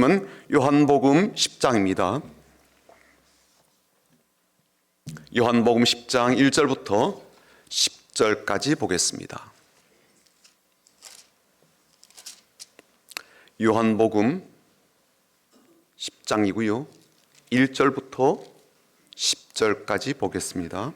은 요한복음 10장입니다. 요한복음 10장 1절부터 10절까지 보겠습니다. 요한복음 10장이고요. 1절부터 10절까지 보겠습니다.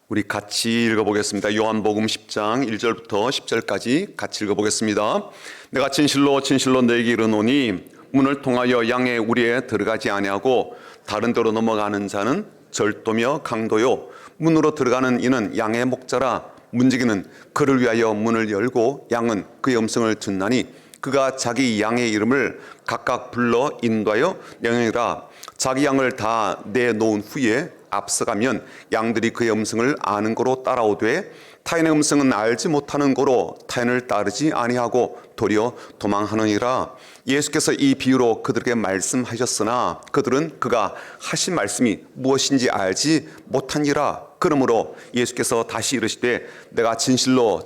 우리 같이 읽어보겠습니다. 요한복음 10장 1절부터 10절까지 같이 읽어보겠습니다. 내가 진실로 너에게 이르노니 문을 통하여 양의 우리에 들어가지 아니하고 다른 데로 넘어가는 자는 절도며 강도요 문으로 들어가는 이는 양의 목자라. 문지기는 그를 위하여 문을 열고 양은 그의 음성을 듣나니 그가 자기 양의 이름을 각각 불러 인도하여 내니라. 자기 양을 다 내놓은 후에 앞서가면 양들이 그의 음성을 아는 고로 따라오되 타인의 음성은 알지 못하는 고로 타인을 따르지 아니하고 도리어 도망하느니라. 예수께서 이 비유로 그들에게 말씀하셨으나 그들은 그가 하신 말씀이 무엇인지 알지 못하니라. 그러므로 예수께서 다시 이르시되 내가 진실로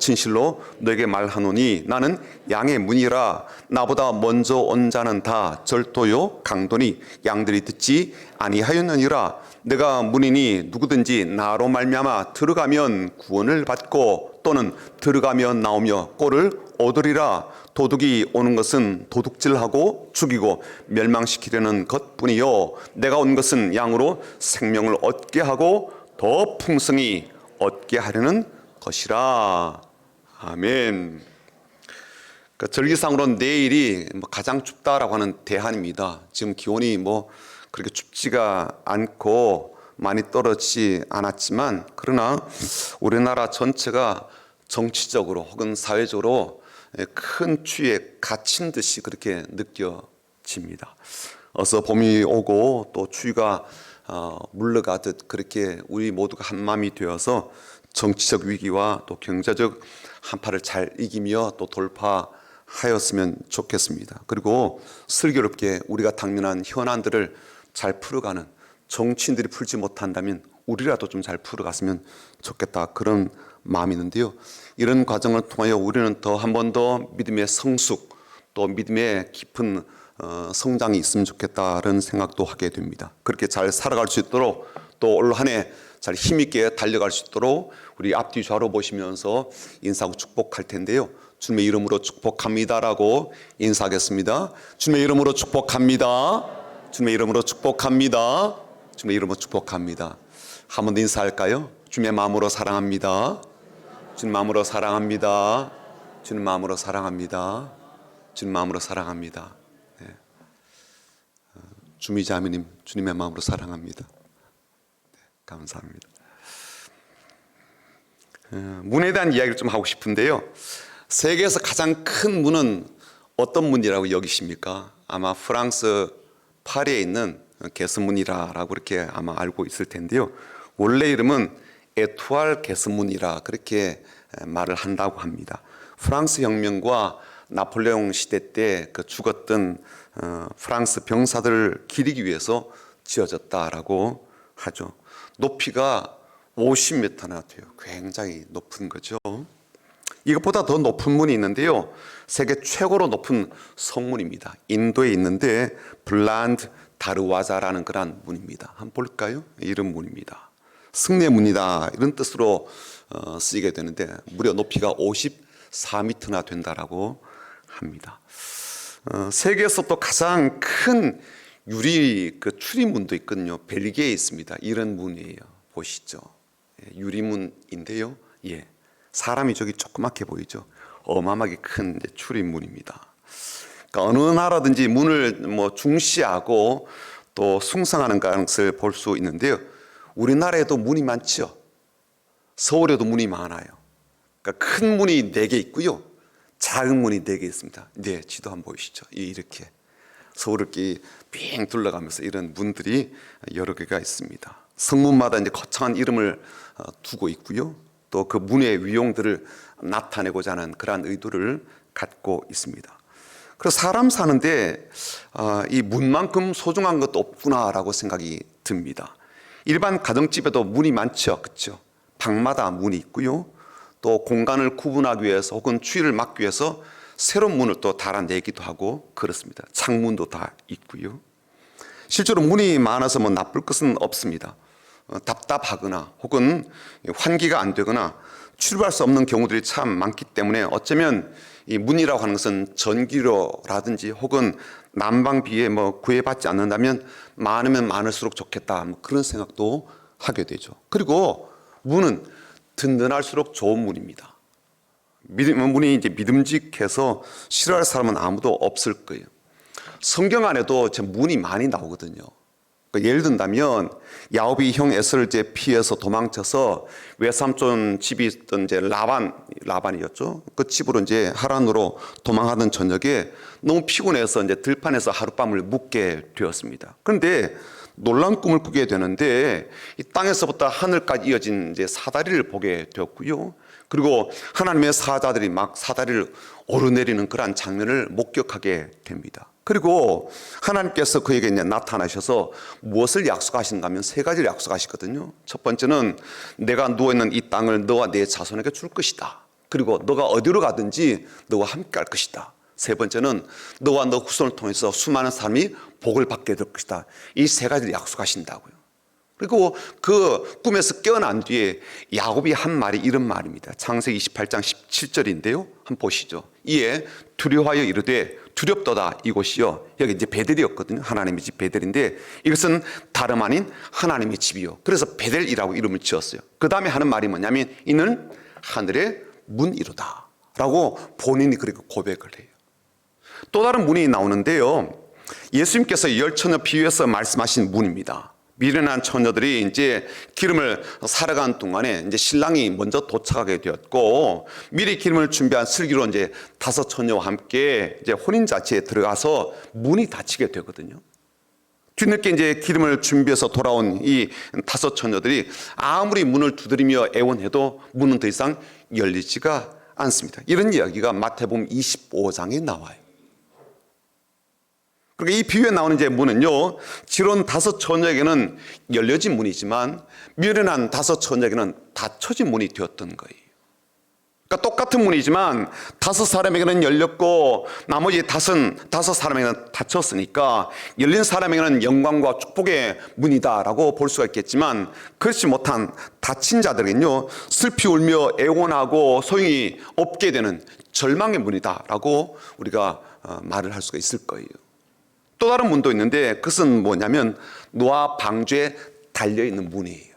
너에게 말하노니 나는 양의 문이라. 나보다 먼저 온 자는 다 절도요 강도니 양들이 듣지 아니하였느니라. 내가 문이니 누구든지 나로 말미암아 들어가면 구원을 받고 또는 들어가며 나오며 꼴을 얻으리라. 도둑이 오는 것은 도둑질하고 죽이고 멸망시키려는 것뿐이요 내가 온 것은 양으로 생명을 얻게 하고 더 풍성히 얻게 하려는 것이라. 아멘. 그러니까 절기상으로는 내일이 가장 춥다라고 하는 대한입니다. 지금 기온이 그렇게 춥지가 않고 많이 떨어지지 않았지만 그러나 우리나라 전체가 정치적으로 혹은 사회적으로 큰 추위에 갇힌 듯이 그렇게 느껴집니다. 어서 봄이 오고 또 추위가 물러가듯 그렇게 우리 모두가 한마음이 되어서 정치적 위기와 또 경제적 한파를 잘 이기며 또 돌파하였으면 좋겠습니다. 그리고 슬기롭게 우리가 당면한 현안들을 잘 풀어가는, 정치인들이 풀지 못한다면 우리라도 좀 잘 풀어갔으면 좋겠다, 그런 마음이 있는데요. 이런 과정을 통하여 우리는 더 한 번 더 믿음의 성숙 또 믿음의 깊은 성장이 있으면 좋겠다는 생각도 하게 됩니다. 그렇게 잘 살아갈 수 있도록 또 올 한 해 잘 힘있게 달려갈 수 있도록 우리 앞뒤 좌로 보시면서 인사하고 축복할 텐데요. 주님의 이름으로 축복합니다라고 인사하겠습니다. 주님의 이름으로 축복합니다. 주님의 이름으로 축복합니다. 주님의 이름으로 축복합니다. 한 번 더 인사할까요? 주님의 마음으로 사랑합니다. 주님 마음으로 사랑합니다. 주님 마음으로 사랑합니다. 주님 마음으로 사랑합니다. 네. 주미자매님 주님의 마음으로 사랑합니다. 네, 감사합니다. 문에 대한 이야기를 좀 하고 싶은데요. 세계에서 가장 큰 문은 어떤 문이라고 여기십니까? 아마 프랑스 파리에 있는 개선문이라고 그렇게 아마 알고 있을 텐데요. 원래 이름은 에투알 개선문이라 그렇게 말을 한다고 합니다. 프랑스 혁명과 나폴레옹 시대 때 그 죽었던 프랑스 병사들을 기리기 위해서 지어졌다라고 하죠. 높이가 50m나 돼요. 굉장히 높은 거죠. 이것보다 더 높은 문이 있는데요. 세계 최고로 높은 성문입니다. 인도에 있는데 블란드 다르와자라는 그런 문입니다. 한번 볼까요? 이런 문입니다. 승리의 문이다 이런 뜻으로 쓰이게 되는데 무려 높이가 54m나 된다라고 합니다. 세계에서 또 가장 큰 유리 출입문도 있거든요. 벨기에에 있습니다. 이런 문이에요. 보시죠. 유리문인데요. 예. 사람이 저기 조그맣게 보이죠. 어마어마하게 큰 출입문입니다. 그러니까 어느 나라든지 문을 중시하고 또 숭상하는 것을 볼 수 있는데요. 우리나라에도 문이 많죠. 서울에도 문이 많아요. 그러니까 큰 문이 4개 있고요. 작은 문이 4개 있습니다. 네, 지도 한번 보이시죠. 이렇게 서울을 빙 둘러가면서 이런 문들이 여러 개가 있습니다. 성문마다 이제 거창한 이름을 두고 있고요. 또 그 문의 위용들을 나타내고자 하는 그러한 의도를 갖고 있습니다. 그래서 사람 사는데 이 문만큼 소중한 것도 없구나라고 생각이 듭니다. 일반 가정집에도 문이 많죠, 그렇죠? 방마다 문이 있고요. 또 공간을 구분하기 위해서 혹은 추위를 막기 위해서 새로운 문을 또 달아내기도 하고 그렇습니다. 창문도 다 있고요. 실제로 문이 많아서 뭐 나쁠 것은 없습니다. 답답하거나 혹은 환기가 안 되거나 출발할 수 없는 경우들이 참 많기 때문에 어쩌면 이 문이라고 하는 것은 전기료라든지 혹은 난방비에 뭐 구애받지 않는다면 많으면 많을수록 좋겠다, 뭐 그런 생각도 하게 되죠. 그리고 문은 든든할수록 좋은 문입니다. 문이 이제 믿음직해서 싫어할 사람은 아무도 없을 거예요. 성경 안에도 문이 많이 나오거든요. 예를 든다면 야곱이 형 에서를 이제 피해서 도망쳐서 외삼촌 집이 있던 이제 라반이었죠. 그 집으로 이제 하란으로 도망하던 저녁에 너무 피곤해서 이제 들판에서 하룻밤을 묵게 되었습니다. 그런데 놀라운 꿈을 꾸게 되는데 이 땅에서부터 하늘까지 이어진 이제 사다리를 보게 되었고요. 그리고 하나님의 사자들이 막 사다리를 오르내리는 그러한 장면을 목격하게 됩니다. 그리고 하나님께서 그에게 이제 나타나셔서 무엇을 약속하신가 하면 세 가지를 약속하시거든요. 첫 번째는 내가 누워있는 이 땅을 너와 내 자손에게 줄 것이다. 그리고 너가 어디로 가든지 너와 함께 할 것이다. 세 번째는 너와 너 후손을 통해서 수많은 사람이 복을 받게 될 것이다. 이 세 가지를 약속하신다고요. 그리고 그 꿈에서 깨어난 뒤에 야곱이 한 말이 이런 말입니다. 창세기 28장 17절인데요. 한번 보시죠. 이에 두려워하여 이르되 두렵도다 이곳이요. 여기 이제 베델이었거든요. 하나님의 집 베델인데 이것은 다름 아닌 하나님의 집이요. 그래서 베델이라고 이름을 지었어요. 그 다음에 하는 말이 뭐냐면 이는 하늘의 문이로다 라고 본인이 그렇게 고백을 해요. 또 다른 문이 나오는데요. 예수님께서 열 처녀 비유에서 말씀하신 문입니다. 미련한 처녀들이 이제 기름을 사러 간 동안에 이제 신랑이 먼저 도착하게 되었고 미리 기름을 준비한 슬기로 이제 다섯 처녀와 함께 이제 혼인잔치에 들어가서 문이 닫히게 되거든요. 뒤늦게 이제 기름을 준비해서 돌아온 이 다섯 처녀들이 아무리 문을 두드리며 애원해도 문은 더 이상 열리지가 않습니다. 이런 이야기가 마태복음 25장에 나와요. 그러니까 이 비유에 나오는 이제 문은요, 지론 다섯 처녀에게는 열려진 문이지만 미련한 다섯 처녀에게는 닫혀진 문이 되었던 거예요. 그러니까 똑같은 문이지만 다섯 사람에게는 열렸고 나머지 다섯 사람에게는 닫혔으니까 열린 사람에게는 영광과 축복의 문이다라고 볼 수가 있겠지만 그렇지 못한 닫힌 자들에게는요, 슬피 울며 애원하고 소용이 없게 되는 절망의 문이다라고 우리가 말을 할 수가 있을 거예요. 또 다른 문도 있는데 그것은 뭐냐면 노아 방주에 달려있는 문이에요.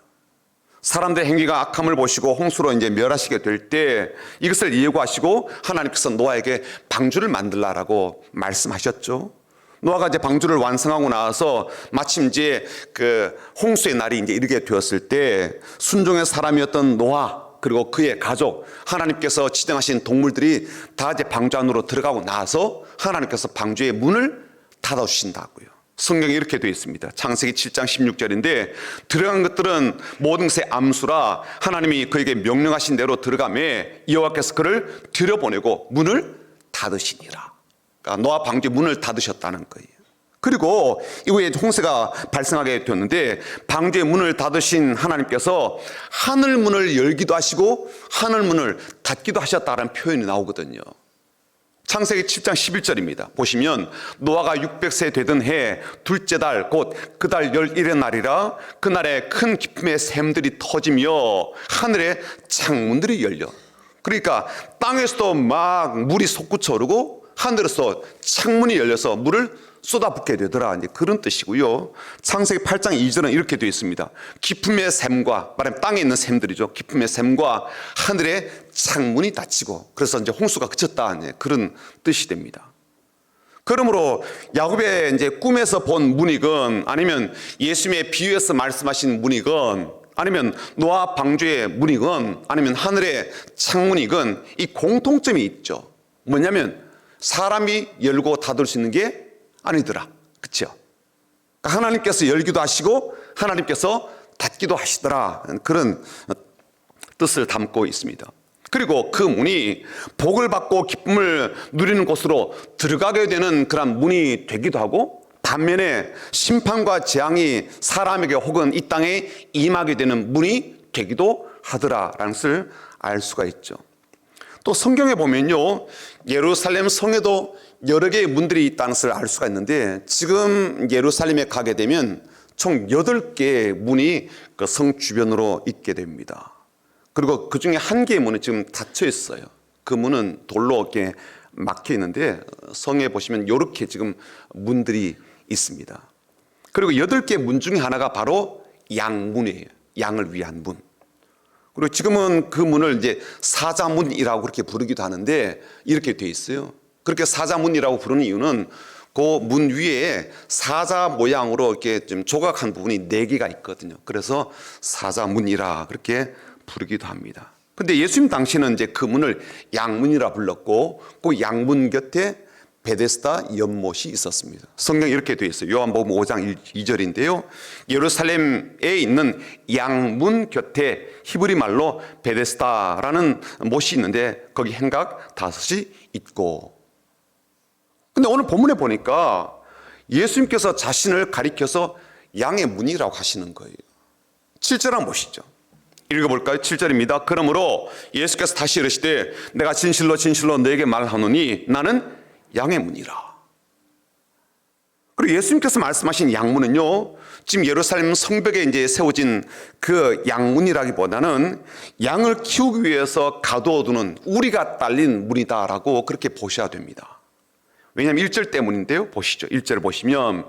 사람들의 행위가 악함을 보시고 홍수로 이제 멸하시게 될 때 이것을 예고하시고 하나님께서 노아에게 방주를 만들라라고 말씀하셨죠. 노아가 이제 방주를 완성하고 나서 마침 이제 그 홍수의 날이 이제 이르게 되었을 때 순종의 사람이었던 노아 그리고 그의 가족 하나님께서 지정하신 동물들이 다 이제 방주 안으로 들어가고 나서 하나님께서 방주의 문을 닫아주신다고요. 성경에 이렇게 되어 있습니다. 창세기 7장 16절인데 들어간 것들은 모든 것의 암수라 하나님이 그에게 명령하신 대로 들어가매 여호와께서 그를 들여보내고 문을 닫으시니라. 그러니까 노아 방주의 문을 닫으셨다는 거예요. 그리고 이후에 홍수가 발생하게 되었는데 방주의 문을 닫으신 하나님께서 하늘 문을 열기도 하시고 하늘 문을 닫기도 하셨다는 표현이 나오거든요. 창세기 7장 11절입니다. 보시면 노아가 600세 되던 해 둘째 달 곧 그 달 11의 날이라 그날에 큰 기쁨의 샘들이 터지며 하늘에 창문들이 열려. 그러니까 땅에서도 막 물이 솟구쳐 오르고 하늘에서 창문이 열려서 물을 쏟아붓게 되더라. 이제 그런 뜻이고요. 창세기 8장 2절은 이렇게 되어 있습니다. 기쁨의 샘과, 말하면 땅에 있는 샘들이죠. 기쁨의 샘과 하늘의 창문이 닫히고, 그래서 이제 홍수가 그쳤다. 그런 뜻이 됩니다. 그러므로 야곱의 이제 꿈에서 본 문이건, 아니면 예수님의 비유에서 말씀하신 문이건, 아니면 노아 방주의 문이건, 아니면 하늘의 창문이건 이 공통점이 있죠. 뭐냐면 사람이 열고 닫을 수 있는 게 아니더라. 그렇죠? 하나님께서 열기도 하시고 하나님께서 닫기도 하시더라. 그런 뜻을 담고 있습니다. 그리고 그 문이 복을 받고 기쁨을 누리는 곳으로 들어가게 되는 그런 문이 되기도 하고, 반면에 심판과 재앙이 사람에게 혹은 이 땅에 임하게 되는 문이 되기도 하더라라는 것을 알 수가 있죠. 또 성경에 보면요, 예루살렘 성에도 여러 개의 문들이 있다는 것을 알 수가 있는데, 지금 예루살렘에 가게 되면 총 8개의 문이 그 성 주변으로 있게 됩니다. 그리고 그 중에 한 개의 문은 지금 닫혀 있어요. 그 문은 돌로 이렇게 막혀 있는데, 성에 보시면 이렇게 지금 문들이 있습니다. 그리고 8개 문 중에 하나가 바로 양문이에요. 양을 위한 문. 그리고 지금은 그 문을 이제 사자문이라고 그렇게 부르기도 하는데, 이렇게 돼 있어요. 그렇게 사자문이라고 부르는 이유는 그 문 위에 사자 모양으로 이렇게 좀 조각한 부분이 4개가 있거든요. 그래서 사자문이라 그렇게 부르기도 합니다. 근데 예수님 당시는 이제 그 문을 양문이라 불렀고, 그 양문 곁에 베데스다 연못이 있었습니다. 성경에 이렇게 되어 있어요. 요한복음 5장 2절인데요. 예루살렘에 있는 양문 곁에 히브리 말로 베데스다라는 못이 있는데, 거기 행각 5이 있고. 근데 오늘 본문에 보니까 예수님께서 자신을 가리켜서 양의 문이라고 하시는 거예요. 7절 한번 보시죠. 읽어볼까요? 7절입니다. 그러므로 예수께서 다시 이르시되 내가 진실로 진실로 너에게 말하노니 나는 양의 문이라. 그리고 예수님께서 말씀하신 양문은요, 지금 예루살렘 성벽에 이제 세워진 그 양문이라기보다는 양을 키우기 위해서 가두어두는 우리가 딸린 문이다라고 그렇게 보셔야 됩니다. 왜냐하면 1절 때문인데요. 보시죠. 1절을 보시면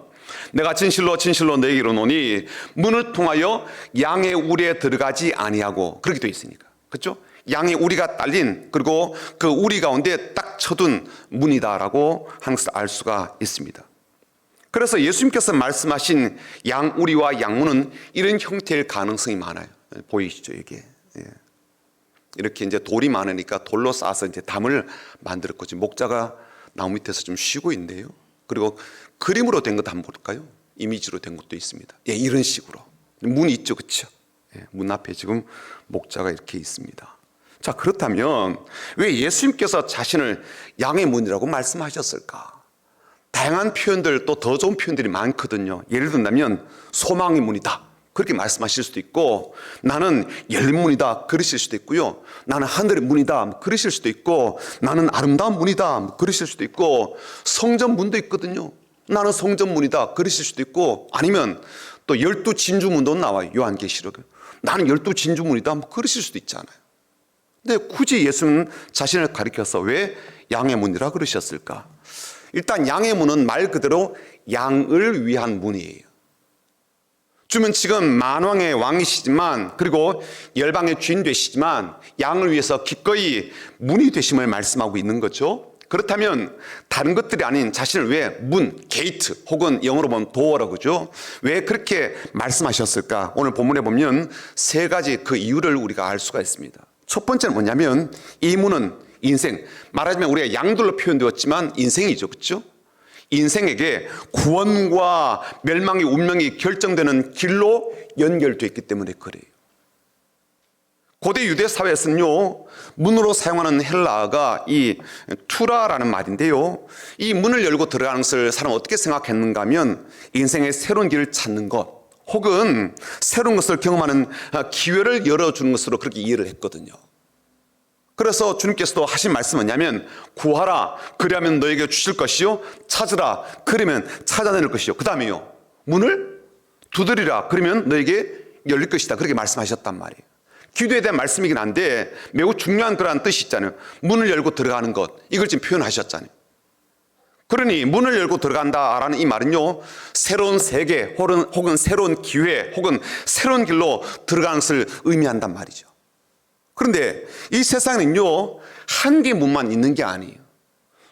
내가 진실로 진실로 너에게 이르노니 문을 통하여 양의 우리에 들어가지 아니하고, 그렇게 되어 있으니까, 그렇죠? 양의 우리가 딸린, 그리고 그 우리 가운데 딱 쳐둔 문이다라고 하는 것을 알 수가 있습니다. 그래서 예수님께서 말씀하신 양우리와 양문은 이런 형태일 가능성이 많아요. 보이시죠, 이게? 예. 이렇게 이제 돌이 많으니까 돌로 쌓아서 이제 담을 만들었고, 지금 목자가 나무 밑에서 좀 쉬고 있는데요. 그리고 그림으로 된 것도 한번 볼까요? 이미지로 된 것도 있습니다. 예, 이런 식으로 문이 있죠, 그렇죠? 예, 문 앞에 지금 목자가 이렇게 있습니다. 자, 그렇다면 왜 예수님께서 자신을 양의 문이라고 말씀하셨을까? 다양한 표현들, 또 더 좋은 표현들이 많거든요. 예를 든다면 소망의 문이다, 그렇게 말씀하실 수도 있고, 나는 열린 문이다, 그러실 수도 있고요. 나는 하늘의 문이다, 그러실 수도 있고, 나는 아름다운 문이다, 그러실 수도 있고, 성전 문도 있거든요. 나는 성전 문이다, 그러실 수도 있고, 아니면 또 12 진주 문도 나와요. 요한계시록에. 나는 12 진주 문이다, 그러실 수도 있잖아요. 근데 굳이 예수는 자신을 가리켜서 왜 양의 문이라 그러셨을까? 일단 양의 문은 말 그대로 양을 위한 문이에요. 주면 지금 만왕의 왕이시지만, 그리고 열방의 주인 되시지만 양을 위해서 기꺼이 문이 되심을 말씀하고 있는 거죠. 그렇다면 다른 것들이 아닌 자신을 왜 문, 게이트, 혹은 영어로 보면 도어라고 그러죠. 왜 그렇게 말씀하셨을까? 오늘 본문에 보면 3가지 그 이유를 우리가 알 수가 있습니다. 첫 번째는 뭐냐면, 이 문은 인생, 말하자면 우리가 양들로 표현되었지만 인생이죠, 그렇죠? 인생에게 구원과 멸망의 운명이 결정되는 길로 연결되어 있기 때문에 그래요. 고대 유대 사회에서는요, 문으로 사용하는 헬라어가 이 투라라는 말인데요, 이 문을 열고 들어가는 것을 사람은 어떻게 생각했는가 하면 인생의 새로운 길을 찾는 것, 혹은 새로운 것을 경험하는 기회를 열어주는 것으로 그렇게 이해를 했거든요. 그래서 주님께서도 하신 말씀은 뭐냐면, 구하라, 그리하면 너에게 주실 것이요, 찾으라, 그러면 찾아낼 것이요, 그 다음에요, 문을 두드리라, 그러면 너에게 열릴 것이다, 그렇게 말씀하셨단 말이에요. 기도에 대한 말씀이긴 한데 매우 중요한 그러한 뜻이 있잖아요. 문을 열고 들어가는 것, 이걸 지금 표현하셨잖아요. 그러니 문을 열고 들어간다라는 이 말은요, 새로운 세계 혹은 새로운 기회 혹은 새로운 길로 들어가는 것을 의미한단 말이죠. 그런데 이 세상에는요, 한 개의 문만 있는 게 아니에요.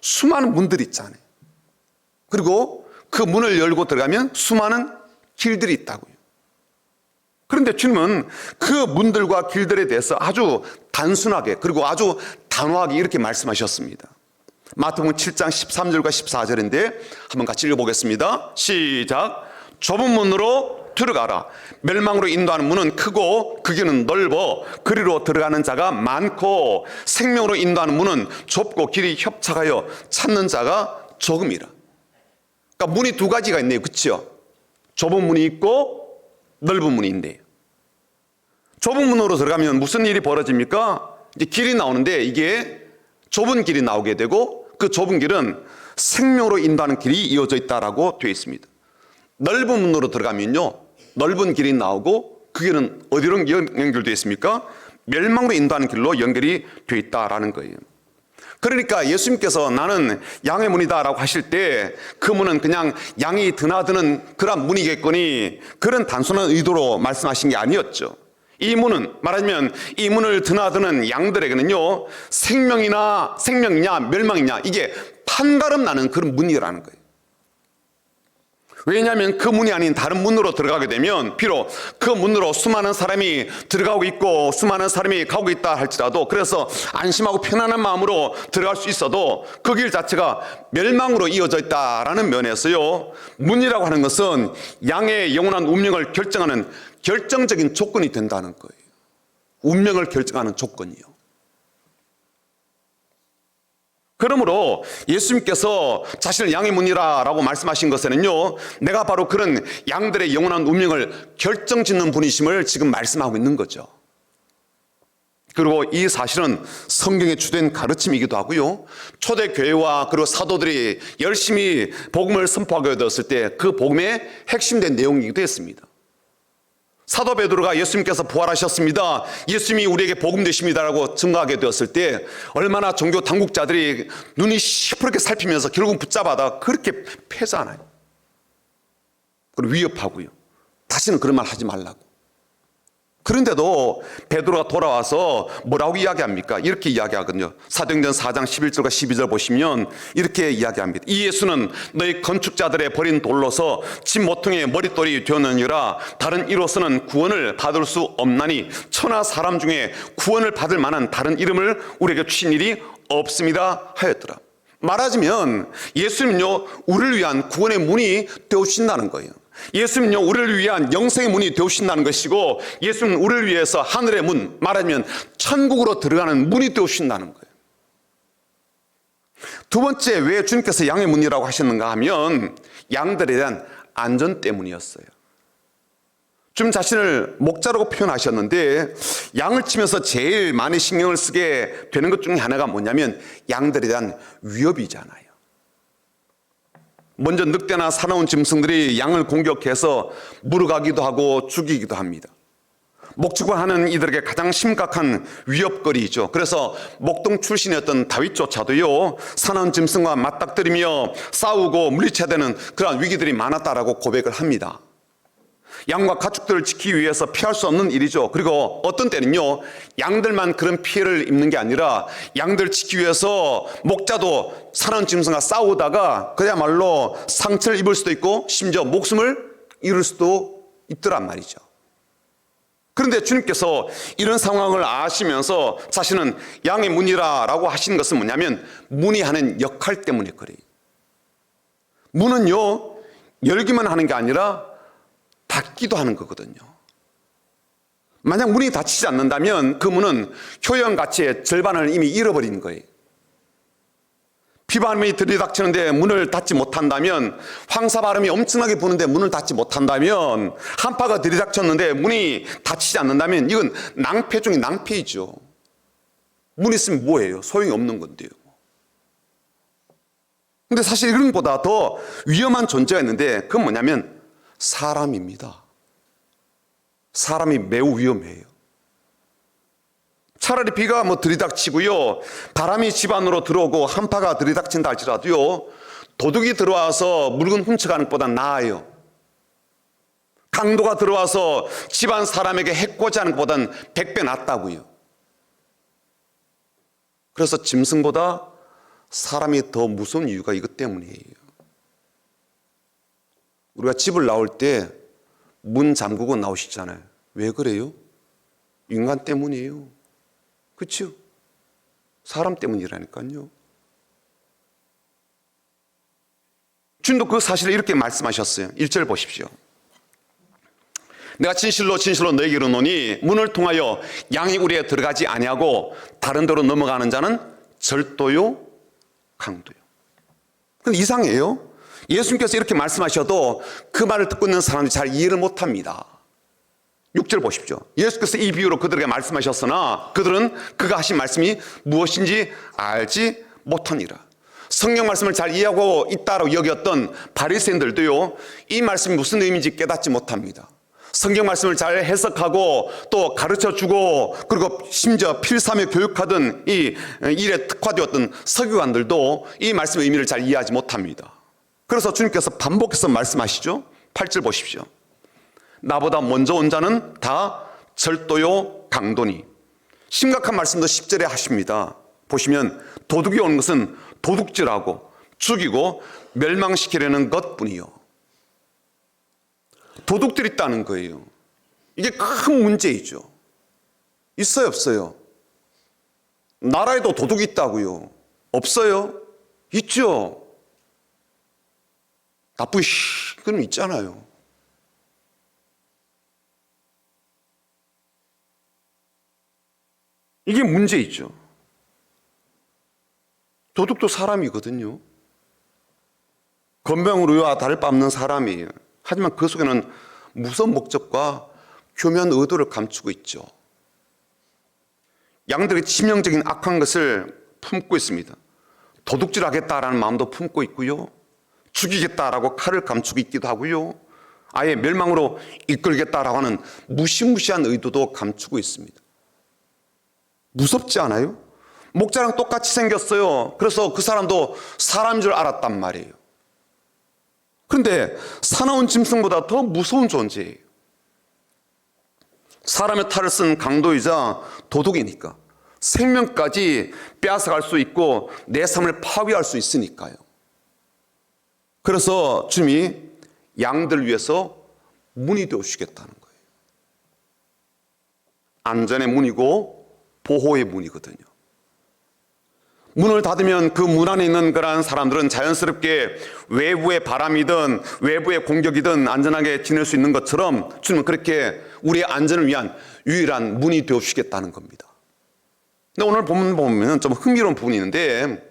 수많은 문들이 있잖아요. 그리고 그 문을 열고 들어가면 수많은 길들이 있다고요. 그런데 주님은 그 문들과 길들에 대해서 아주 단순하게, 그리고 아주 단호하게 이렇게 말씀하셨습니다. 마태복음 7장 13절과 14절인데 한번 같이 읽어보겠습니다. 시작. 좁은 문으로 들어가라. 멸망으로 인도하는 문은 크고 그 길은 넓어 그리로 들어가는 자가 많고 생명으로 인도하는 문은 좁고 길이 협착하여 찾는 자가 적음이라. 그러니까 문이 두 가지가 있네요. 그렇죠? 좁은 문이 있고 넓은 문이 있네요. 좁은 문으로 들어가면 무슨 일이 벌어집니까? 이제 길이 나오는데 이게 좁은 길이 나오게 되고 그 좁은 길은 생명으로 인도하는 길이 이어져 있다라고 되어 있습니다. 넓은 문으로 들어가면요, 넓은 길이 나오고 그 길은 어디로 연결되어 있습니까? 멸망으로 인도하는 길로 연결이 되어 있다라는 거예요. 그러니까 예수님께서 나는 양의 문이다라고 하실 때 그 문은 그냥 양이 드나드는 그런 문이겠거니 그런 단순한 의도로 말씀하신 게 아니었죠. 이 문은 말하자면 이 문을 드나드는 양들에게는요, 생명이냐 멸망이냐 이게 판가름 나는 그런 문이라는 거예요. 왜냐하면 그 문이 아닌 다른 문으로 들어가게 되면 비록 그 문으로 수많은 사람이 들어가고 있고 수많은 사람이 가고 있다 할지라도 그래서 안심하고 편안한 마음으로 들어갈 수 있어도 그 길 자체가 멸망으로 이어져 있다라는 면에서요, 문이라고 하는 것은 양의 영원한 운명을 결정하는 결정적인 조건이 된다는 거예요. 운명을 결정하는 조건이요. 그러므로 예수님께서 자신을 양의 문이라고 말씀하신 것에는요, 내가 바로 그런 양들의 영원한 운명을 결정짓는 분이심을 지금 말씀하고 있는 거죠. 그리고 이 사실은 성경의 주된 가르침이기도 하고요, 초대교회와 그리고 사도들이 열심히 복음을 선포하게 되었을 때 그 복음의 핵심된 내용이기도 했습니다. 사도 베드로가 예수님께서 부활하셨습니다, 예수님이 우리에게 복음 되십니다라고 증거하게 되었을 때 얼마나 종교 당국자들이 눈이 시퍼렇게 살피면서 결국 붙잡아다 그렇게 패잖아요. 그리고 위협하고요, 다시는 그런 말 하지 말라고. 그런데도 베드로가 돌아와서 뭐라고 이야기합니까? 이렇게 이야기하거든요. 사도행전 4장 11절과 12절 보시면 이렇게 이야기합니다. 이 예수는 너희 건축자들의 버린 돌로서 집 모퉁이의 머릿돌이 되었느니라. 다른 이로서는 구원을 받을 수 없나니 천하 사람 중에 구원을 받을 만한 다른 이름을 우리에게 주신 일이 없습니다 하였더라. 말하자면 예수님은요, 우리를 위한 구원의 문이 되어주신다는 거예요. 예수님은요, 우리를 위한 영생의 문이 되어주신다는 것이고, 예수님은 우리를 위해서 하늘의 문, 말하면 천국으로 들어가는 문이 되어주신다는 거예요. 두 번째, 왜 주님께서 양의 문이라고 하셨는가 하면 양들에 대한 안전 때문이었어요. 주님 자신을 목자라고 표현하셨는데 양을 치면서 제일 많이 신경을 쓰게 되는 것 중에 하나가 뭐냐면 양들에 대한 위협이잖아요. 먼저 늑대나 사나운 짐승들이 양을 공격해서 물어가기도 하고 죽이기도 합니다. 목축을 하는 이들에게 가장 심각한 위협거리이죠. 그래서 목동 출신이었던 다윗조차도요, 사나운 짐승과 맞닥뜨리며 싸우고 물리쳐야 되는 그러한 위기들이 많았다라고 고백을 합니다. 양과 가축들을 지키기 위해서 피할 수 없는 일이죠. 그리고 어떤 때는요, 양들만 그런 피해를 입는 게 아니라 양들을 지키기 위해서 목자도 사나운 짐승과 싸우다가 그야말로 상처를 입을 수도 있고 심지어 목숨을 잃을 수도 있더란 말이죠. 그런데 주님께서 이런 상황을 아시면서 자신은 양의 문이라고 하신 것은 뭐냐면 문이 하는 역할 때문에 그래요. 문은요, 열기만 하는 게 아니라 닫기도 하는 거거든요. 만약 문이 닫히지 않는다면 그 문은 효용 가치의 절반을 이미 잃어버린 거예요. 비바람이 들이닥치는데 문을 닫지 못한다면, 황사바람이 엄청나게 부는데 문을 닫지 못한다면, 한파가 들이닥쳤는데 문이 닫히지 않는다면 이건 낭패 중에 낭패이죠. 문이 있으면 뭐예요? 소용이 없는 건데요. 근데 사실 이런 것보다 더 위험한 존재가 있는데 그건 뭐냐면 사람입니다. 사람이 매우 위험해요. 차라리 비가 들이닥치고요, 바람이 집 안으로 들어오고 한파가 들이닥친다 할지라도요, 도둑이 들어와서 물건 훔쳐가는 것보다 나아요. 강도가 들어와서 집안 사람에게 해코지 하는 것보다는 100배 낫다고요. 그래서 짐승보다 사람이 더 무서운 이유가 이것 때문이에요. 우리가 집을 나올 때 문 잠그고 나오시잖아요. 왜 그래요? 인간 때문이에요. 그렇죠? 사람 때문이라니까요. 주님도 그 사실을 이렇게 말씀하셨어요. 1절 보십시오. 내가 진실로 진실로 너에게 이르노니 문을 통하여 양이 우리에 들어가지 아니하고 다른 데로 넘어가는 자는 절도요 강도요. 근데 이상해요. 예수님께서 이렇게 말씀하셔도 그 말을 듣고 있는 사람들이 잘 이해를 못합니다. 6절 보십시오. 예수께서 이 비유로 그들에게 말씀하셨으나 그들은 그가 하신 말씀이 무엇인지 알지 못하니라. 성경 말씀을 잘 이해하고 있다고 여겼던 바리새인들도요, 이 말씀이 무슨 의미인지 깨닫지 못합니다. 성경 말씀을 잘 해석하고 또 가르쳐주고 그리고 심지어 필사며 교육하던 이 일에 특화되었던 서기관들도 이 말씀의 의미를 잘 이해하지 못합니다. 그래서 주님께서 반복해서 말씀하시죠. 8절 보십시오. 나보다 먼저 온 자는 다 절도요 강도니. 심각한 말씀도 10절에 하십니다. 보시면 도둑이 오는 것은 도둑질하고 죽이고 멸망시키려는 것뿐이요. 도둑들이 있다는 거예요. 이게 큰 문제이죠. 있어요, 없어요? 나라에도 도둑이 있다고요? 없어요? 있죠. 나쁘게 그럼 있잖아요. 이게 문제이죠. 도둑도 사람이거든요. 건병으로와 달을 밟는 사람이에요. 하지만 그 속에는 무서운 목적과 교묘한 의도를 감추고 있죠. 양들이 치명적인 악한 것을 품고 있습니다. 도둑질하겠다라는 마음도 품고 있고요. 죽이겠다라고 칼을 감추고 있기도 하고요. 아예 멸망으로 이끌겠다라고 하는 무시무시한 의도도 감추고 있습니다. 무섭지 않아요? 목자랑 똑같이 생겼어요. 그래서 그 사람도 사람인 줄 알았단 말이에요. 그런데 사나운 짐승보다 더 무서운 존재예요. 사람의 탈을 쓴 강도이자 도둑이니까 생명까지 빼앗아갈 수 있고 내 삶을 파괴할 수 있으니까요. 그래서 주님이 양들 위해서 문이 되어주시겠다는 거예요. 안전의 문이고 보호의 문이거든요. 문을 닫으면 그 문 안에 있는 그러한 사람들은 자연스럽게 외부의 바람이든 외부의 공격이든 안전하게 지낼 수 있는 것처럼 주님은 그렇게 우리의 안전을 위한 유일한 문이 되어주시겠다는 겁니다. 근데 오늘 본문 보면 좀 흥미로운 부분이 있는데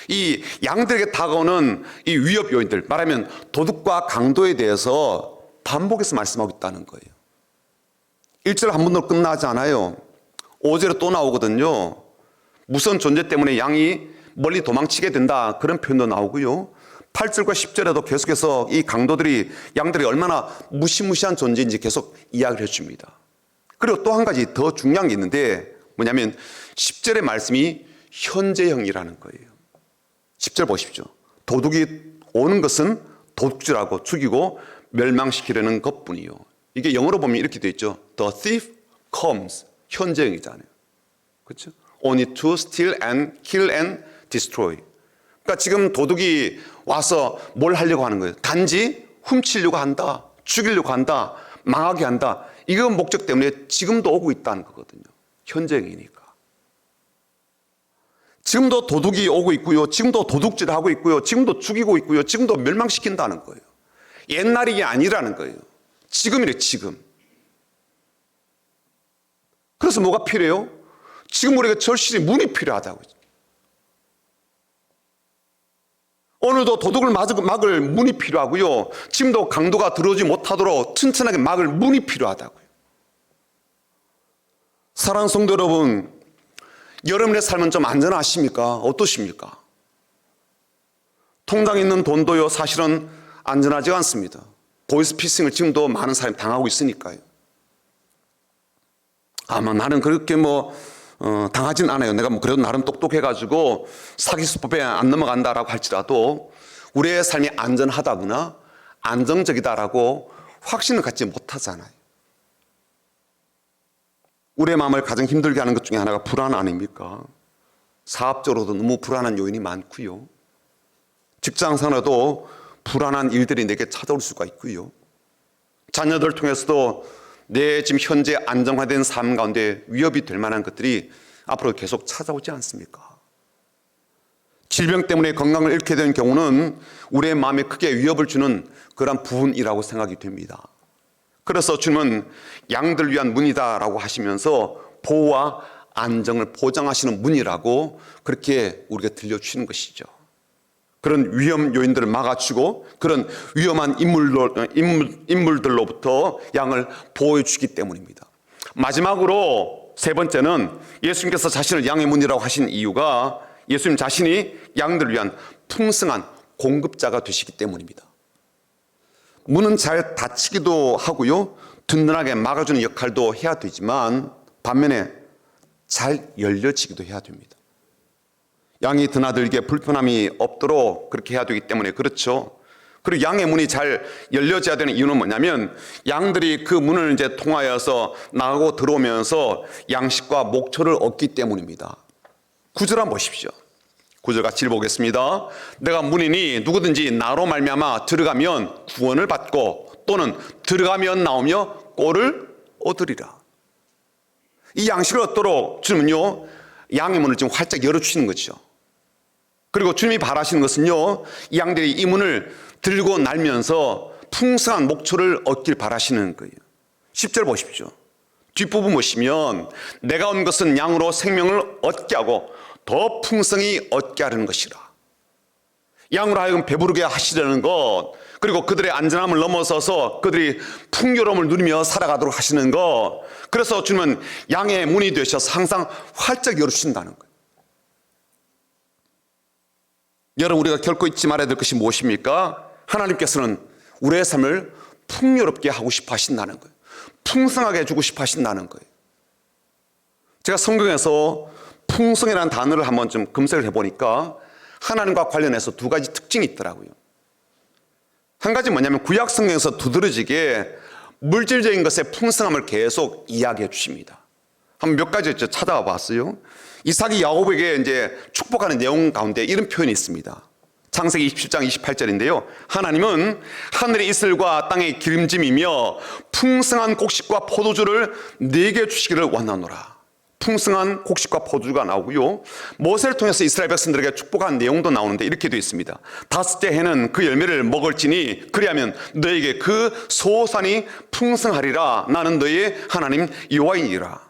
이 양들에게 다가오는 이 위협 요인들, 말하면 도둑과 강도에 대해서 반복해서 말씀하고 있다는 거예요. 1절 한 번도 끝나지 않아요. 5절에 또 나오거든요. 무서운 존재 때문에 양이 멀리 도망치게 된다, 그런 표현도 나오고요. 8절과 10절에도 계속해서 이 강도들이 양들이 얼마나 무시무시한 존재인지 계속 이야기를 해줍니다. 그리고 또 한 가지 더 중요한 게 있는데 뭐냐면 10절의 말씀이 현재형이라는 거예요. 10절 보십시오. 도둑이 오는 것은 도둑질하고 죽이고 멸망시키려는 것뿐이요. 이게 영어로 보면 이렇게 되어 있죠. The thief comes. 현재형이잖아요. 그렇죠? Only to steal and kill and destroy. 그러니까 지금 도둑이 와서 뭘 하려고 하는 거예요? 단지 훔치려고 한다, 죽이려고 한다, 망하게 한다. 이건 목적 때문에 지금도 오고 있다는 거거든요. 현재형이니까. 지금도 도둑이 오고 있고요. 지금도 도둑질하고 있고요. 지금도 죽이고 있고요. 지금도 멸망시킨다는 거예요. 옛날이 아니라는 거예요. 지금이래, 지금. 그래서 뭐가 필요해요? 지금 우리가 절실히 문이 필요하다고. 오늘도 도둑을 막을 문이 필요하고요. 지금도 강도가 들어오지 못하도록 튼튼하게 막을 문이 필요하다고요. 사랑하는 성도 여러분, 여러분의 삶은 좀 안전하십니까? 어떠십니까? 통장에 있는 돈도요, 사실은 안전하지 않습니다. 보이스피싱을 지금도 많은 사람이 당하고 있으니까요. 아마 나는 그렇게 당하진 않아요. 내가 그래도 나름 똑똑해가지고 사기수법에 안 넘어간다라고 할지라도 우리의 삶이 안전하다거나 안정적이다라고 확신을 갖지 못하잖아요. 우리의 마음을 가장 힘들게 하는 것 중에 하나가 불안 아닙니까? 사업적으로도 너무 불안한 요인이 많고요. 직장생활에도 불안한 일들이 내게 찾아올 수가 있고요. 자녀들 통해서도 내 지금 현재 안정화된 삶 가운데 위협이 될 만한 것들이 앞으로 계속 찾아오지 않습니까? 질병 때문에 건강을 잃게 된 경우는 우리의 마음에 크게 위협을 주는 그런 부분이라고 생각이 됩니다. 그래서 주님은 양들 위한 문이다라고 하시면서 보호와 안정을 보장하시는 문이라고 그렇게 우리가 들려주시는 것이죠. 그런 위험 요인들을 막아주고 그런 위험한 인물들로부터 양을 보호해 주기 때문입니다. 마지막으로 세 번째는 예수님께서 자신을 양의 문이라고 하신 이유가 예수님 자신이 양들을 위한 풍성한 공급자가 되시기 때문입니다. 문은 잘 닫히기도 하고요, 든든하게 막아주는 역할도 해야 되지만 반면에 잘 열려지기도 해야 됩니다. 양이 드나들게 불편함이 없도록 그렇게 해야 되기 때문에 그렇죠. 그리고 양의 문이 잘 열려져야 되는 이유는 뭐냐면 양들이 그 문을 이제 통하여서 나가고 들어오면서 양식과 목초를 얻기 때문입니다. 9절 한번 보십시오. 9절 같이 읽어보겠습니다. 내가 문이니 누구든지 나로 말미암아 들어가면 구원을 받고 또는 들어가면 나오며 꼴을 얻으리라. 이 양식을 얻도록 주님은요, 양의 문을 지금 활짝 열어주시는 거죠. 그리고 주님이 바라시는 것은요, 이 양들이 이 문을 들고 날면서 풍성한 목초를 얻길 바라시는 거예요. 10절 보십시오. 뒷부분 보시면 내가 온 것은 양으로 생명을 얻게 하고 더 풍성히 얻게 하려는 것이라. 양으로 하여금 배부르게 하시려는 것, 그리고 그들의 안전함을 넘어서서 그들이 풍요로움을 누리며 살아가도록 하시는 것, 그래서 주님은 양의 문이 되셔서 항상 활짝 열어주신다는 거예요. 여러분, 우리가 결코 잊지 말아야 될 것이 무엇입니까? 하나님께서는 우리의 삶을 풍요롭게 하고 싶어 하신다는 거예요. 풍성하게 해주고 싶어 하신다는 거예요. 제가 성경에서 풍성이라는 단어를 한번 좀 검색을 해보니까 하나님과 관련해서 두 가지 특징이 있더라고요. 한 가지 뭐냐면 구약 성경에서 두드러지게 물질적인 것의 풍성함을 계속 이야기해 주십니다. 한 몇 가지 찾아와 봤어요. 이삭이 야곱에게 이제 축복하는 내용 가운데 이런 표현이 있습니다. 창세기 27장 28절인데요. 하나님은 하늘의 이슬과 땅의 기름짐이며 풍성한 곡식과 포도주를 네게 주시기를 원하노라. 풍성한 곡식과 포도주가 나오고요, 모세를 통해서 이스라엘 백성들에게 축복한 내용도 나오는데 이렇게 되어 있습니다. 다섯째 해는 그 열매를 먹을지니 그리하면 너에게 그 소산이 풍성하리라. 나는 너의 하나님 여호와이니라.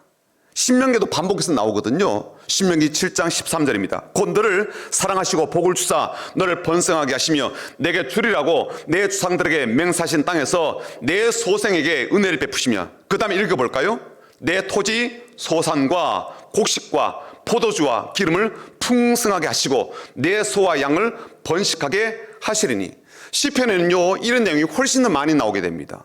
신명기도 반복해서 나오거든요. 신명기 7장 13절입니다. 곧 너를 사랑하시고 복을 주사 너를 번성하게 하시며 내게 주리라고 내 조상들에게 맹세하신 땅에서 내 소생에게 은혜를 베푸시며, 그 다음에 읽어볼까요? 내 토지 소산과 곡식과 포도주와 기름을 풍성하게 하시고 내 소와 양을 번식하게 하시리니. 시편에는요, 이런 내용이 훨씬 더 많이 나오게 됩니다.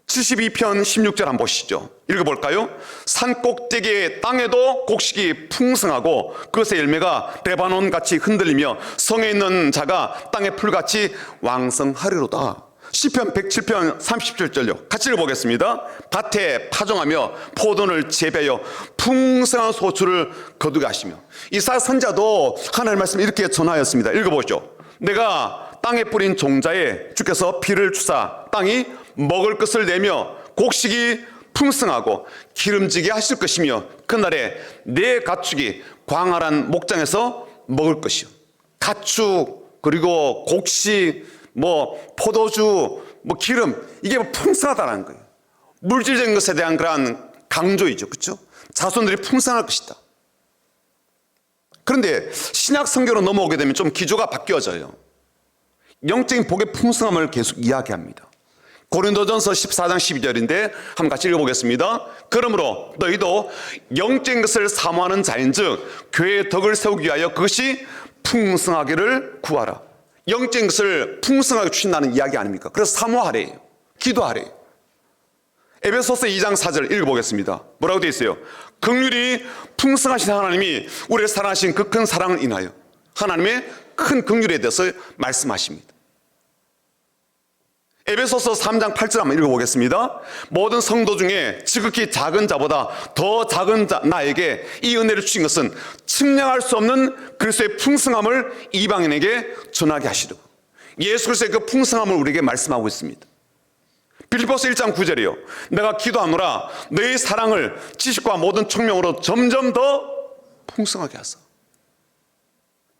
72편 16절 한번 보시죠. 읽어볼까요? 산 꼭대기의 땅에도 곡식이 풍성하고 그것의 열매가 레바논같이 흔들리며 성에 있는 자가 땅의 풀같이 왕성하리로다. 시편 107편 37절요. 같이 읽어보겠습니다. 밭에 파종하며 포도를 재배하여 풍성한 소출을 거두게 하시며. 이사야 선지자도 하나님의 말씀을 이렇게 전하였습니다. 읽어보죠. 내가 땅에 뿌린 종자에 주께서 비를 주사 땅이 먹을 것을 내며 곡식이 풍성하고 기름지게 하실 것이며 그날에 내 가축이 광활한 목장에서 먹을 것이요. 가축, 그리고 곡식, 포도주, 기름, 이게 풍성하다는 거예요. 물질적인 것에 대한 그러한 강조이죠. 그렇죠? 자손들이 풍성할 것이다. 그런데 신약 성경으로 넘어오게 되면 좀 기조가 바뀌어져요. 영적인 복의 풍성함을 계속 이야기합니다. 고린도전서 14장 12절인데 한번 같이 읽어보겠습니다. 그러므로 너희도 영적인 것을 사모하는 자인즉 교회의 덕을 세우기 위하여 그것이 풍성하기를 구하라. 영적인 것을 풍성하게 주신다는 이야기 아닙니까? 그래서 사모하래요. 기도하래요. 에베소서 2장 4절 읽어보겠습니다. 뭐라고 되어 있어요? 긍휼이 풍성하신 하나님이 우리를 사랑하신 그 큰 사랑을 인하여 하나님의 큰 긍휼에 대해서 말씀하십니다. 에베소서 3장 8절 한번 읽어보겠습니다. 모든 성도 중에 지극히 작은 자보다 더 작은 나에게 이 은혜를 주신 것은 측량할 수 없는 그리스도의 풍성함을 이방인에게 전하게 하시려고. 예수 그리스도의 그 풍성함을 우리에게 말씀하고 있습니다. 빌립보서 1장 9절이요. 내가 기도하노라 너의 사랑을 지식과 모든 총명으로 점점 더 풍성하게 하사.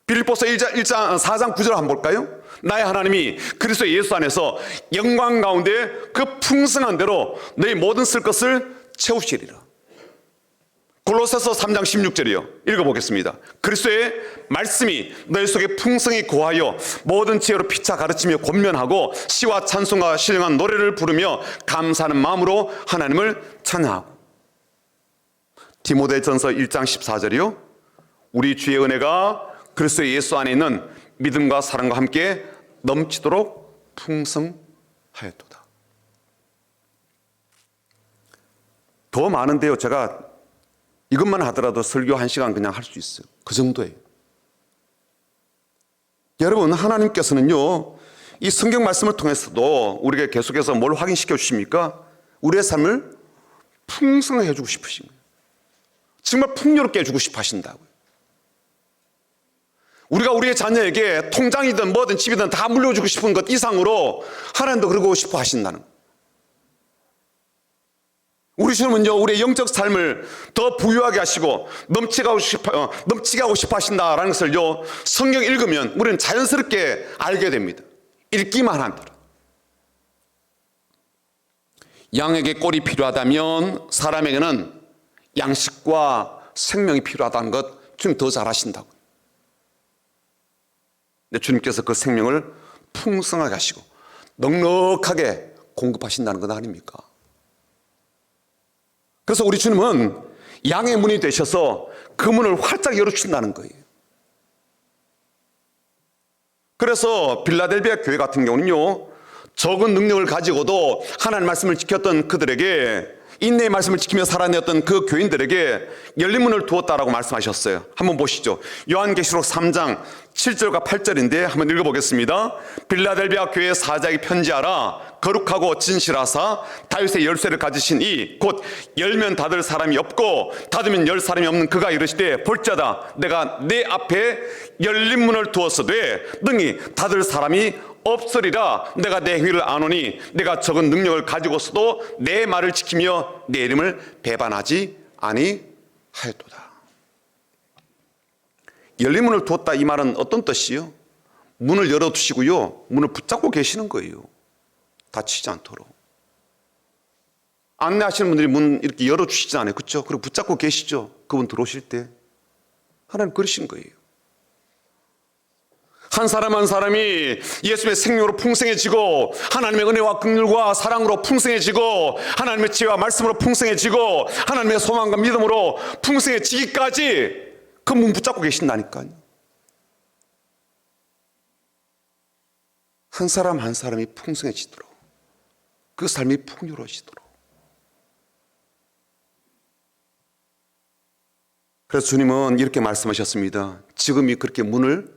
빌립보서 4장 9절 한번 볼까요? 나의 하나님이 그리스도 예수 안에서 영광 가운데 그 풍성한 대로 너희 모든 쓸 것을 채우시리라. 골로새서 3장 16절이요. 읽어보겠습니다. 그리스도의 말씀이 너희 속에 풍성히 고하여 모든 지혜로 피차 가르치며 권면하고 시와 찬송과 신령한 노래를 부르며 감사하는 마음으로 하나님을 찬양하고. 디모데전서 1장 14절이요. 우리 주의 은혜가 그리스도 예수 안에 있는 믿음과 사랑과 함께 넘치도록 풍성하였도다. 더 많은데요. 제가 이것만 하더라도 설교 1시간 그냥 할 수 있어요. 그 정도예요. 여러분, 하나님께서는요, 이 성경 말씀을 통해서도 우리에게 계속해서 뭘 확인시켜 주십니까? 우리의 삶을 풍성하게 해주고 싶으신 거예요. 정말 풍요롭게 해주고 싶어 하신다고요. 우리가 우리의 자녀에게 통장이든 뭐든 집이든 다 물려주고 싶은 것 이상으로 하나님도 그러고 싶어 하신다는 거예요. 우리 주님은요, 우리의 영적 삶을 더 부유하게 하시고 넘치게 하고 싶어 하신다라는 것을요, 성경 읽으면 우리는 자연스럽게 알게 됩니다. 읽기만 하면. 양에게 꼴이 필요하다면 사람에게는 양식과 생명이 필요하다는 것 주님 더 잘하신다고. 근데 주님께서 그 생명을 풍성하게 하시고 넉넉하게 공급하신다는 것 아닙니까? 그래서 우리 주님은 양의 문이 되셔서 그 문을 활짝 열어주신다는 거예요. 그래서 빌라델비아 교회 같은 경우는요, 적은 능력을 가지고도 하나님의 말씀을 지켰던 그들에게, 인내의 말씀을 지키며 살아내었던 그 교인들에게 열린 문을 두었다라고 말씀하셨어요. 한번 보시죠. 요한계시록 3장 7절과 8절인데 한번 읽어보겠습니다. 빌라델비아 교회 사자에게 편지하라. 거룩하고 진실하사 다윗의 열쇠를 가지신 이 곧 열면 닫을 사람이 없고 닫으면 열 사람이 없는 그가 이르시되 볼자다 내가 내 앞에 열린 문을 두었으되 능히 닫을 사람이 없으리라. 내가 내 행위를 아노니 내가 적은 능력을 가지고서도 내 말을 지키며 내 이름을 배반하지 아니하였도다. 열린 문을 두었다 이 말은 어떤 뜻이요? 문을 열어두시고요, 문을 붙잡고 계시는 거예요. 닫히지 않도록. 안내하시는 분들이 문 이렇게 열어주시지 않아요. 그렇죠? 그리고 붙잡고 계시죠. 그분 들어오실 때. 하나님 그러신 거예요. 한 사람 한 사람이 예수의 생명으로 풍성해지고 하나님의 은혜와 긍휼과 사랑으로 풍성해지고 하나님의 지혜와 말씀으로 풍성해지고 하나님의 소망과 믿음으로 풍성해지기까지 그 문 붙잡고 계신다니까요. 한 사람 한 사람이 풍성해지도록, 그 삶이 풍요로워지도록. 그래서 주님은 이렇게 말씀하셨습니다. 지금이 그렇게 문을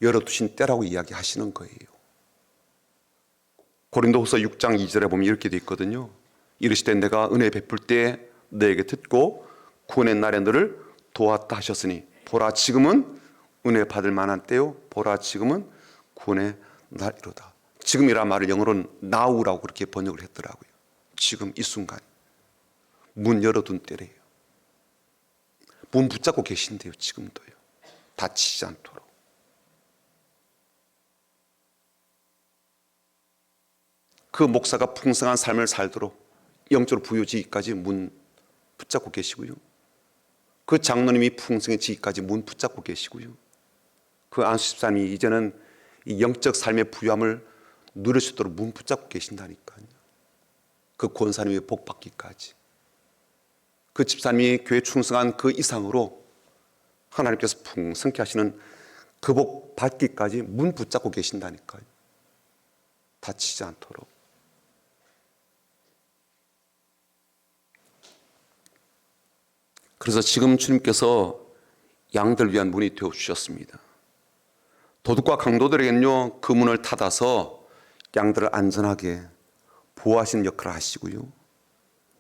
열어두신 때라고 이야기하시는 거예요. 고린도후서 6장 2절에 보면 이렇게 돼 있거든요. 이르시되 내가 은혜 베풀 때 너에게 듣고 구원의 날에 너를 도왔다 하셨으니 보라 지금은 은혜 받을 만한 때요, 보라 지금은 구원의 날이로다. 지금이란 말을 영어로는 now라고 그렇게 번역을 했더라고요. 지금 이 순간 문 열어둔 때래요. 문 붙잡고 계신데요, 지금도요. 다치지 않도록. 그 목사가 풍성한 삶을 살도록 영적으로 부유지기까지 문 붙잡고 계시고요. 그 장로님이 풍성해지기까지 문 붙잡고 계시고요. 그 안수 집사님이 이제는 이 영적 삶의 부유함을 누릴 수 있도록 문 붙잡고 계신다니까요. 그 권사님이 복 받기까지. 그 집사님이 교회 충성한 그 이상으로 하나님께서 풍성케 하시는 그 복 받기까지 문 붙잡고 계신다니까요. 다치지 않도록. 그래서 지금 주님께서 양들 위한 문이 되어주셨습니다. 도둑과 강도들에게는요, 그 문을 닫아서 양들을 안전하게 보호하시는 역할을 하시고요,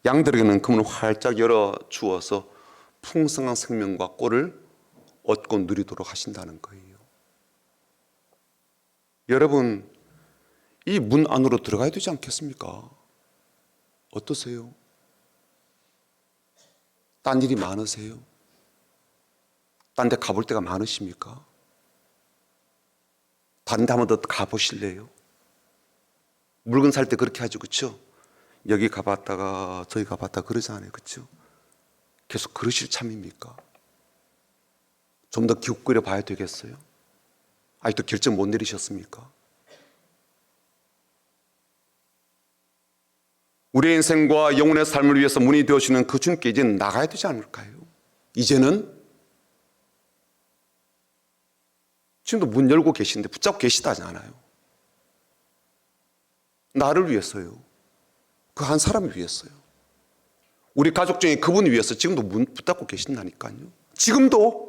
양들에게는 그 문을 활짝 열어주어서 풍성한 생명과 꼴을 얻고 누리도록 하신다는 거예요. 여러분, 이 문 안으로 들어가야 되지 않겠습니까? 어떠세요? 딴 일이 많으세요? 딴 데 가볼 데가 많으십니까? 다른 데 한번 더 가보실래요? 물건 살 때 그렇게 하죠, 그렇죠? 여기 가봤다가 저기 가봤다가 그러지 않아요, 그렇죠? 계속 그러실 참입니까? 좀 더 기웃거려 봐야 되겠어요? 아직도 결정 못 내리셨습니까? 우리의 인생과 영혼의 삶을 위해서 문이 되어주시는 그 주님께 이제 나가야 되지 않을까요? 이제는 지금도 문 열고 계신데 붙잡고 계시다지 않아요? 나를 위해서요. 그 한 사람을 위해서요. 우리 가족 중에 그분을 위해서 지금도 문 붙잡고 계신다니까요. 지금도.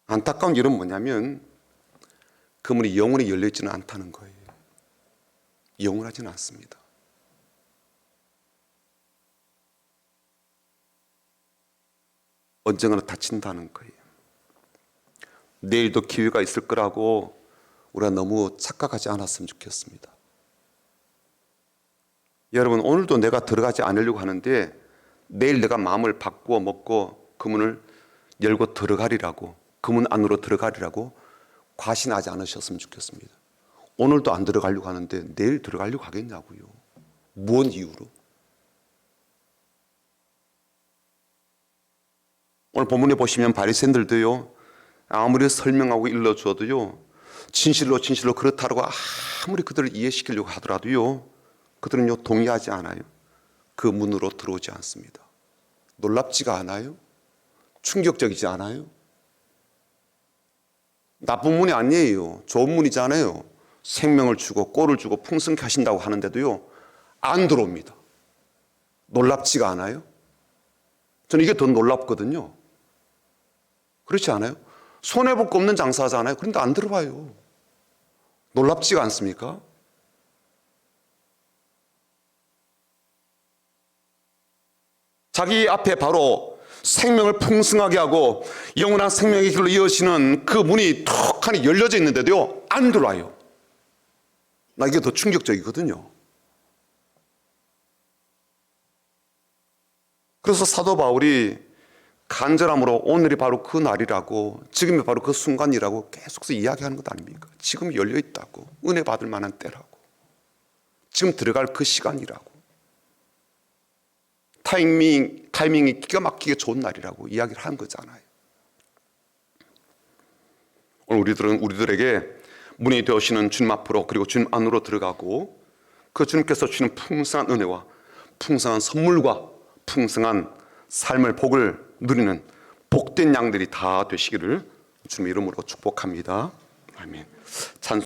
안타까운 일은 뭐냐면 그 문이 영원히 열려있지는 않다는 거예요. 영원하지는 않습니다. 언젠가는 닫힌다는 거예요. 내일도 기회가 있을 거라고 우리가 너무 착각하지 않았으면 좋겠습니다. 여러분, 오늘도 내가 들어가지 않으려고 하는데 내일 내가 마음을 바꾸어 먹고 그 문을 열고 들어가리라고, 그 문 안으로 들어가리라고 과신하지 않으셨으면 좋겠습니다. 오늘도 안 들어가려고 하는데 내일 들어가려고 하겠냐고요. 무슨 이유로? 오늘 본문에 보시면 바리새인들도요, 아무리 설명하고 일러주어도요, 진실로 그렇다고 아무리 그들을 이해시키려고 하더라도요, 그들은요 동의하지 않아요. 그 문으로 들어오지 않습니다. 놀랍지가 않아요? 충격적이지 않아요? 나쁜 문이 아니에요. 좋은 문이잖아요. 생명을 주고 꼴을 주고 풍성케 하신다고 하는데도요, 안 들어옵니다. 놀랍지가 않아요? 저는 이게 더 놀랍거든요. 그렇지 않아요? 손해볼 거 없는 장사하잖아요. 그런데 안 들어와요. 놀랍지가 않습니까? 자기 앞에 바로 생명을 풍성하게 하고 영원한 생명의 길로 이어지는 그 문이 턱하니 열려져 있는데도요, 안 들어와요. 나 이게 더 충격적이거든요. 그래서 사도 바울이 간절함으로 오늘이 바로 그 날이라고, 지금이 바로 그 순간이라고 계속해서 이야기하는 것 아닙니까? 지금 열려 있다고, 은혜 받을 만한 때라고, 지금 들어갈 그 시간이라고, 타이밍이 기가 막히게 좋은 날이라고 이야기를 하는 거잖아요. 오늘 우리들에게 문이 되어시는 주님 앞으로, 그리고 주님 안으로 들어가고 그 주님께서 주시는 풍성한 은혜와 풍성한 선물과 풍성한 삶의 복을 누리는 복된 양들이 다 되시기를 주님의 이름으로 축복합니다. 아멘. 찬송